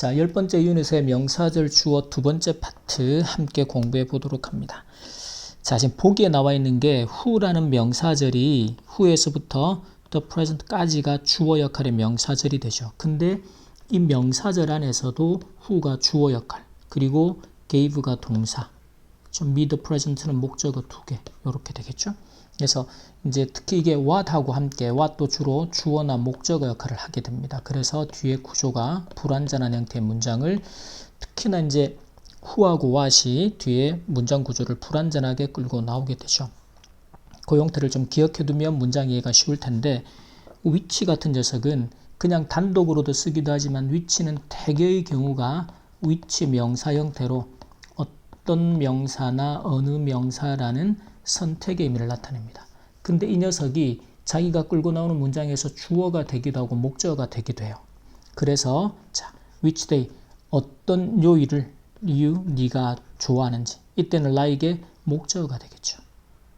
자, 10번째 유닛의 명사절 주어 두 번째 파트 함께 공부해 보도록 합니다. 자, 지금 보기에 나와 있는 게 who라는 명사절이 who에서부터 the present까지가 주어 역할의 명사절이 되죠. 근데 이 명사절 안에서도 who가 주어 역할, 그리고 gave가 동사, 좀 mid present는 목적어 두 개, 이렇게 되겠죠. 그래서 이제 특히 이게 what하고 함께 what도 주로 주어나 목적어 역할을 하게 됩니다. 그래서 뒤에 구조가 불완전한 형태의 문장을 특히나 이제 who하고 what이 뒤에 문장 구조를 불완전하게 끌고 나오게 되죠. 그 형태를 좀 기억해 두면 문장 이해가 쉬울 텐데 which 같은 녀석은 그냥 단독으로도 쓰기도 하지만 which는 대개의 경우가 which 명사 형태로 어떤 명사나 어느 명사라는 선택의 의미를 나타냅니다. 근데 이 녀석이 자기가 끌고 나오는 문장에서 주어가 되기도 하고 목적어가 되기도 해요. 그래서 자, which day 어떤 요일을 네가 좋아하는지, 이때는 나에게 목적어가 되겠죠.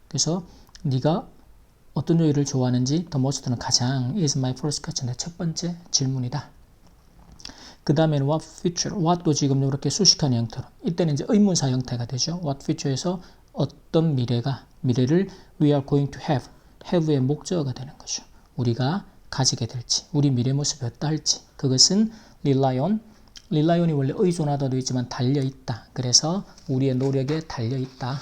그래서 네가 어떤 요일을 좋아하는지 the most는 가장 is my first question, 첫 번째 질문이다. 그 다음에는 what future, what도 지금 이렇게 수식하는 형태로, 이때는 이제 의문사 형태가 되죠. what future에서 어떤 미래를 we are going to have의 목적어가 되는 거죠. 우리가 가지게 될지, 우리 미래 모습이 어떨지, 그것은 relyon이 원래 의존하다도 있지만 달려있다. 그래서 우리의 노력에 달려있다.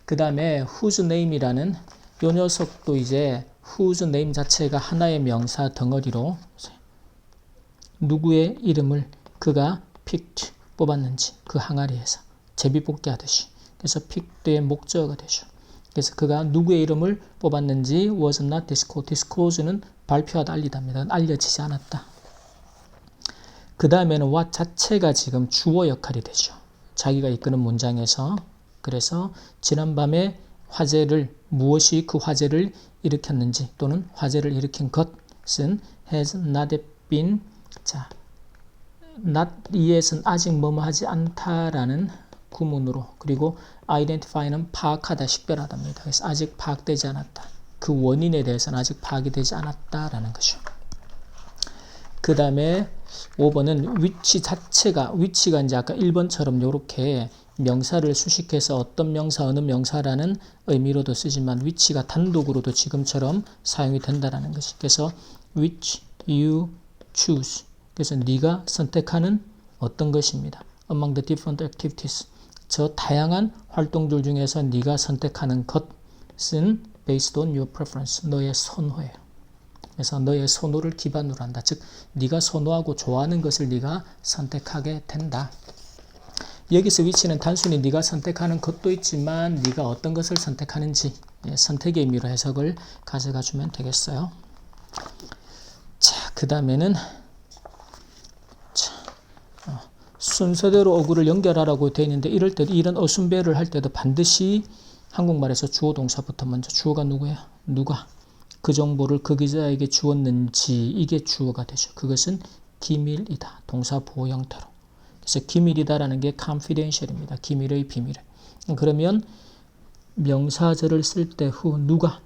그 다음에 whose name이라는 이 녀석도 이제 whose name 자체가 하나의 명사 덩어리로 누구의 이름을 그가 picked 뽑았는지 그 항아리에서 제비뽑기 하듯이, 그래서 picked의 목적어가 되죠. 그래서 그가 누구의 이름을 뽑았는지 was not disclose는 발표하다 알리다입니다. 알려지지 않았다. 그 다음에는 what 자체가 지금 주어 역할이 되죠. 자기가 이끄는 문장에서. 그래서 지난밤에 무엇이 그 화재를 일으켰는지 또는 화재를 일으킨 것은 has not been, 자, not yet은 아직 뭐뭐 하지 않다라는 구문으로, 그리고 identify는 파악하다, 식별하다입니다. 그래서 아직 파악되지 않았다. 그 원인에 대해서는 아직 파악이 되지 않았다라는 거죠. 그 다음에 5번은 위치가 이제 아까 1번처럼 이렇게 명사를 수식해서 어떤 명사, 어느 명사라는 의미로도 쓰지만 위치가 단독으로도 지금처럼 사용이 된다라는 것이. 그래서 which you choose. 그래서 네가 선택하는 어떤 것입니다. Among the different activities. 저 다양한 활동들 중에서 네가 선택하는 것은 based on your preference. 너의 선호예요. 그래서 너의 선호를 기반으로 한다. 즉, 네가 선호하고 좋아하는 것을 네가 선택하게 된다. 여기서 위치는 단순히 네가 선택하는 것도 있지만 네가 어떤 것을 선택하는지 선택의 의미로 해석을 가져가 주면 되겠어요. 자, 그 다음에는 순서대로 어구를 연결하라고 되어 있는데 이럴 때도 이런 어순배를 할 때도 반드시 한국말에서 주어 동사부터 먼저. 주어가 누구야? 누가 그 정보를 그 기자에게 주었는지, 이게 주어가 되죠. 그것은 기밀이다. 동사 보호 형태로. 그래서 기밀이다라는 게 confidential입니다. 기밀의 비밀. 그러면 명사절을 쓸 때 누가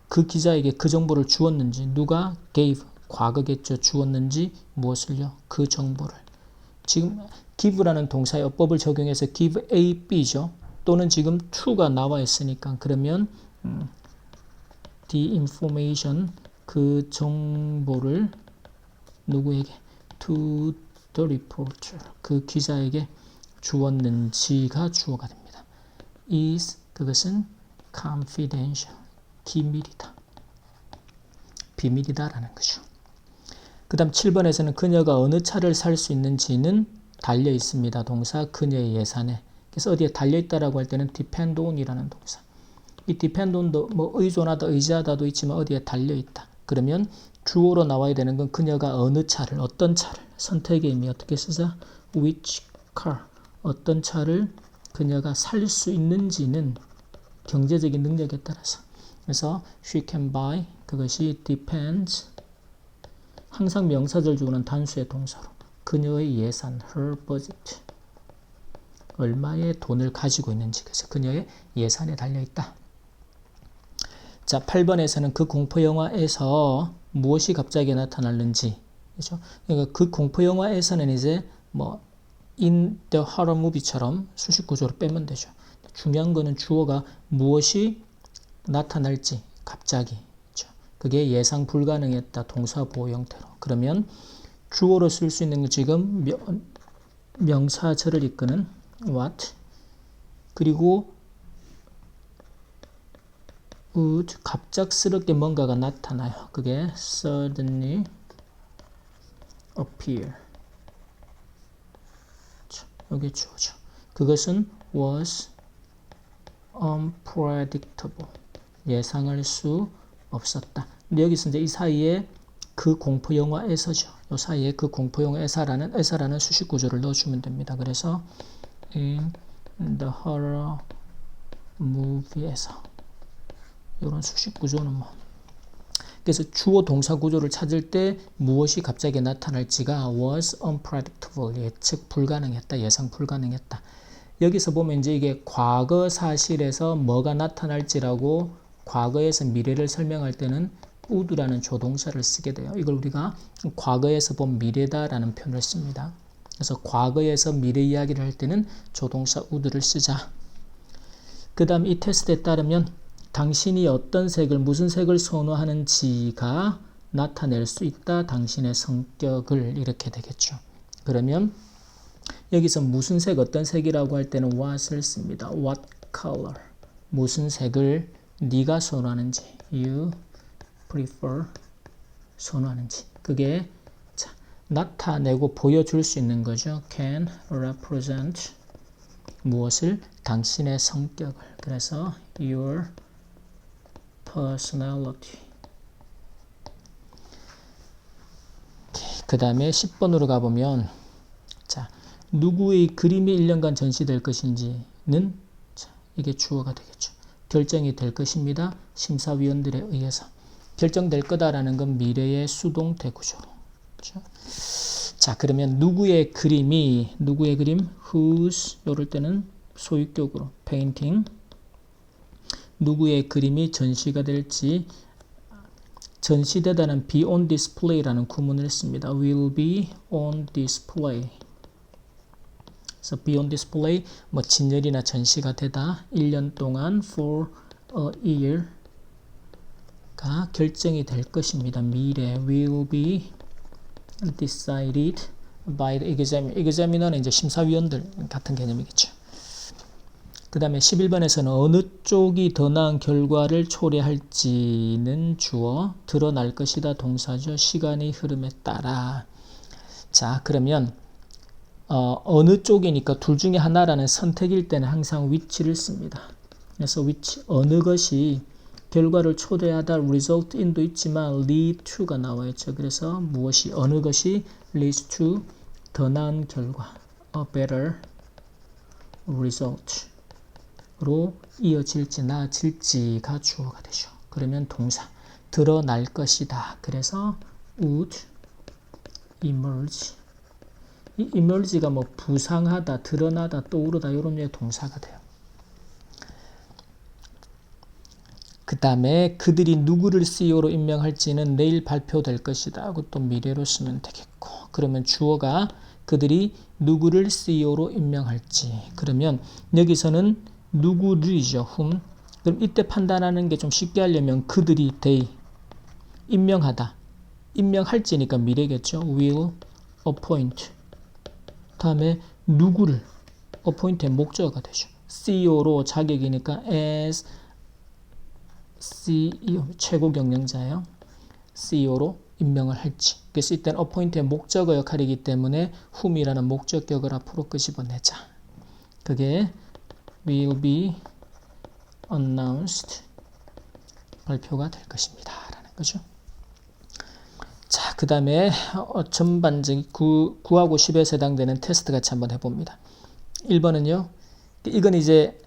그 기자에게 그 정보를 주었는지, 누가 gave, 과거겠죠. 주었는지 무엇을요? 그 정보를. 지금 give라는 동사의 어법을 적용해서 give A, B죠. 또는 지금 to가 나와 있으니까 그러면 the information, 그 정보를 누구에게? to the reporter, 그 기자에게 주었는지가 주어가 됩니다. is, 그것은 confidential, 기밀이다. 비밀이다라는 거죠. 그 다음 7번에서는 그녀가 어느 차를 살 수 있는지는 달려 있습니다. 동사 그녀의 예산에. 그래서 어디에 달려 있다라고 할 때는 depend on이라는 동사. 이 depend on도 뭐 의존하다, 의지하다도 있지만 어디에 달려 있다. 그러면 주어로 나와야 되는 건 그녀가 어느 차를, 어떤 차를, 선택의 의미 어떻게 쓰자? which car, 어떤 차를 그녀가 살 수 있는지는 경제적인 능력에 따라서. 그래서 she can buy, 그것이 depends, 항상 명사절 주어는 단수의 동사로. 그녀의 예산, her budget, 얼마의 돈을 가지고 있는지, 그래서 그녀의 예산에 달려있다. 자, 8번에서는 그 공포영화에서 무엇이 갑자기 나타났는지, 그죠? 그러니까 그 공포 영화에서는 이제 뭐 in the horror movie처럼 수식 구조로 빼면 되죠. 중요한 거는 주어가 무엇이 나타날지 갑자기. 그죠? 그게 예상 불가능했다. 동사 보호 형태로. 그러면 주어로 쓸 수 있는 거 지금 명사절을 이끄는 what 그리고 갑작스럽게 뭔가가 나타나요. 그게 suddenly appear. 여기 주어죠. 그것은 was unpredictable. 예상할 수 없었다. 근데 여기서 이제 이 사이에 그 공포 영화에서죠. 이 사이에 그 공포 영화에서라는 수식 구조를 넣어주면 됩니다. 그래서 in the horror movie에서 이런 수식 구조는 뭐 그래서 주어 동사 구조를 찾을 때 무엇이 갑자기 나타날지가 was unpredictable. 예측 불가능했다. 예상 불가능했다. 여기서 보면 이제 이게 과거 사실에서 뭐가 나타날지라고 과거에서 미래를 설명할 때는 would라는 조동사를 쓰게 돼요. 이걸 우리가 과거에서 본 미래다라는 표현을 씁니다. 그래서 과거에서 미래 이야기를 할 때는 조동사 would를 쓰자. 그 다음 이 테스트에 따르면 당신이 어떤 색을 무슨 색을 선호하는지가 나타낼 수 있다. 당신의 성격을 이렇게 되겠죠. 그러면 여기서 무슨 색 어떤 색이라고 할 때는 what을 씁니다. What color 무슨 색을 네가 선호하는지 you prefer 선호하는지 그게 자, 나타내고 보여줄 수 있는 거죠. can represent 무엇을 당신의 성격을 그래서 your personality. 그 다음에 10번으로 가보면 자 누구의 그림이 1년간 전시될 것인지는 자, 이게 주어가 되겠죠. 결정이 될 것입니다. 심사위원들에 의해서 결정될 거다라는 건 미래의 수동태 구조로. 그렇죠? 자 그러면 누구의 그림 whose 이럴 때는 소유격으로 painting 누구의 그림이 전시가 될지 전시되다는 be on display라는 구문을 씁니다. will be on display. 그래서 be on display 뭐 진열이나 전시가 되다 1년 동안 for a year가 결정이 될 것입니다. 미래 will be decided by the examiner는 이제 심사위원들 같은 개념이겠죠. 그 다음에 11번에서는 어느 쪽이 더 나은 결과를 초래할지는 주어 드러날 것이다 동사죠. 시간의 흐름에 따라. 자 그러면 어느 쪽이니까 둘 중에 하나라는 선택일 때는 항상 which를 씁니다. 그래서 which 어느 것이 결과를 초래하다 result in도 있지만 lead to가 나와있죠. 그래서 무엇이 어느 것이 leads to 더 나은 결과 a better result 로 이어질지 나아질지가 주어가 되죠. 그러면 동사 드러날 것이다. 그래서 would emerge 이 emerge가 뭐 부상하다, 드러나다, 떠오르다 이런 류의 동사가 돼요. 그 다음에 그들이 누구를 CEO로 임명할지는 내일 발표될 것이다. 그것도 미래로 쓰면 되겠고 그러면 주어가 그들이 누구를 CEO로 임명할지 그러면 여기서는 누구들이죠. whom. 그럼 이때 판단하는 게 좀 쉽게 하려면 그들이 they 임명하다. 임명할지니까 미래겠죠. will appoint. 다음에 누구를 appoint의 목적어가 되죠. CEO로 자격이니까 as CEO 최고 경영자예요. CEO로 임명을 할지. 그래서 이때는 appoint의 목적어 역할이기 때문에 whom이라는 목적격을 앞으로 끄집어내자. 그게 will be announced 발표가 될 것입니다. 라는 거죠. 자, 그 다음에 전반적인 9하고 10에서 해당되는 테스트 같이 한번 해봅니다. 1번은요. 이건 이제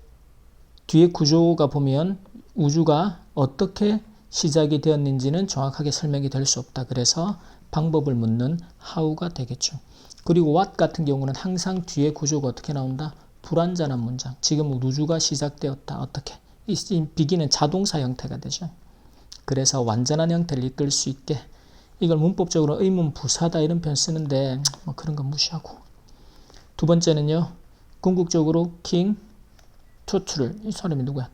뒤에 구조가 보면 우주가 어떻게 시작이 되었는지는 정확하게 설명이 될 수 없다. 그래서 방법을 묻는 how가 되겠죠. 그리고 what 같은 경우는 항상 뒤에 구조가 어떻게 나온다? 불완전한 문장. 지금 우주가 시작되었다. 어떻게? 이 begin은 자동사 형태가 되죠. 그래서 완전한 형태를 이끌 수 있게 이걸 문법적으로 의문 부사다 이런 표현 쓰는데 뭐 그런 건 무시하고. 두 번째는요. 궁극적으로 킹 투트를 이 사람이 누구야?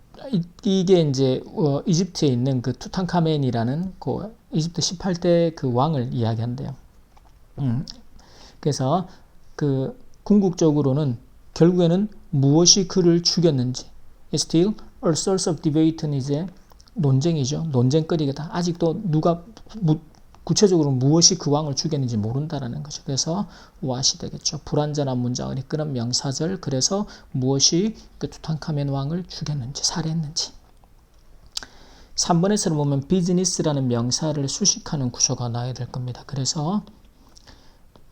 이게 이제 이집트에 있는 그 투탕카멘이라는 그 이집트 18대 그 왕을 이야기한대요. 그래서 그 궁극적으로는 결국에는 무엇이 그를 죽였는지 still a source of debate는 이제 논쟁이죠. 논쟁거리가 아직도 누가 구체적으로 무엇이 그 왕을 죽였는지 모른다라는 거죠. 그래서 what이 되겠죠. 불완전한 문장을 이끄는 명사절. 그래서 무엇이 그 투탕카멘 왕을 죽였는지 살해했는지. 3번에서 보면 비즈니스라는 명사를 수식하는 구조가 나와야 될 겁니다. 그래서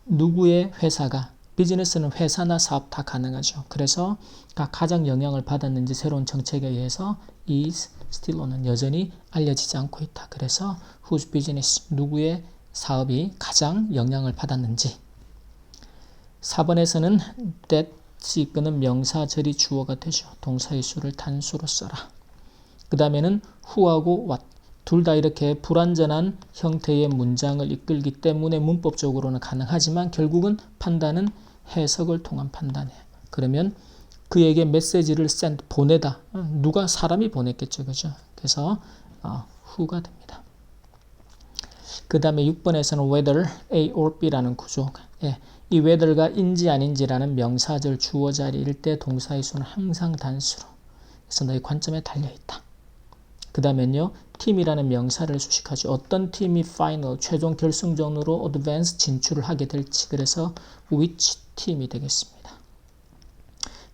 누구의 회사가 비즈니스는 회사나 사업 다 가능하죠. 그래서 가장 영향을 받았는지 새로운 정책에 의해서 is still는 여전히 알려지지 않고 있다. 그래서 whose business 누구의 사업이 가장 영향을 받았는지. 4번에서는 that이 이끄는 명사절이 주어가 되죠. 동사의 수를 단수로 써라. 그 다음에는 who하고 what 둘 다 이렇게 불완전한 형태의 문장을 이끌기 때문에 문법적으로는 가능하지만 결국은 판단은 해석을 통한 판단이에요. 그러면 그에게 메시지를 보내다. 누가 사람이 보냈겠죠. 그죠? 그래서 who가 됩니다. 그 다음에 6번에서는 whether A or B라는 구조. 예, 이 whether가 인지 아닌지라는 명사절 주어 자리일 때 동사의 수는 항상 단수로. 그래서 너의 관점에 달려있다. 그 다음엔요. 팀이라는 명사를 수식하죠. 어떤 팀이 final, 최종 결승전으로 advance 진출을 하게 될지. 그래서 which 팀이 되겠습니다.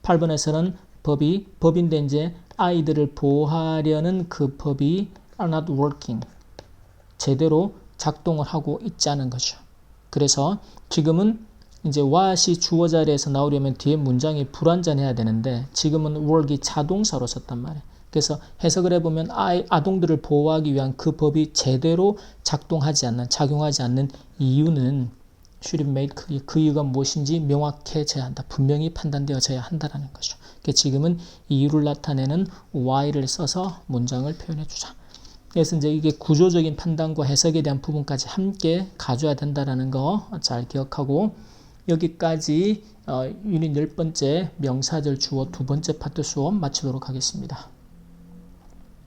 8번에서는 법인데 이제 아이들을 보호하려는 그 법이 are not working. 제대로 작동을 하고 있지 않은 거죠. 그래서 지금은 이제 what이 주어 자리에서 나오려면 뒤에 문장이 불완전해야 되는데 지금은 work이 자동사로 썼단 말이에요. 그래서 해석을 해보면 아동들을 보호하기 위한 그 법이 제대로 작동하지 않는, 작용하지 않는 이유는 should be made clear. 그 이유가 무엇인지 명확해져야 한다. 분명히 판단되어져야 한다는 거죠. 지금은 이유를 나타내는 why를 써서 문장을 표현해주자. 그래서 이제 이게 구조적인 판단과 해석에 대한 부분까지 함께 가져야 된다는 거 잘 기억하고 여기까지 유닛 10번째 명사절 주어 두 번째 파트 수업 마치도록 하겠습니다.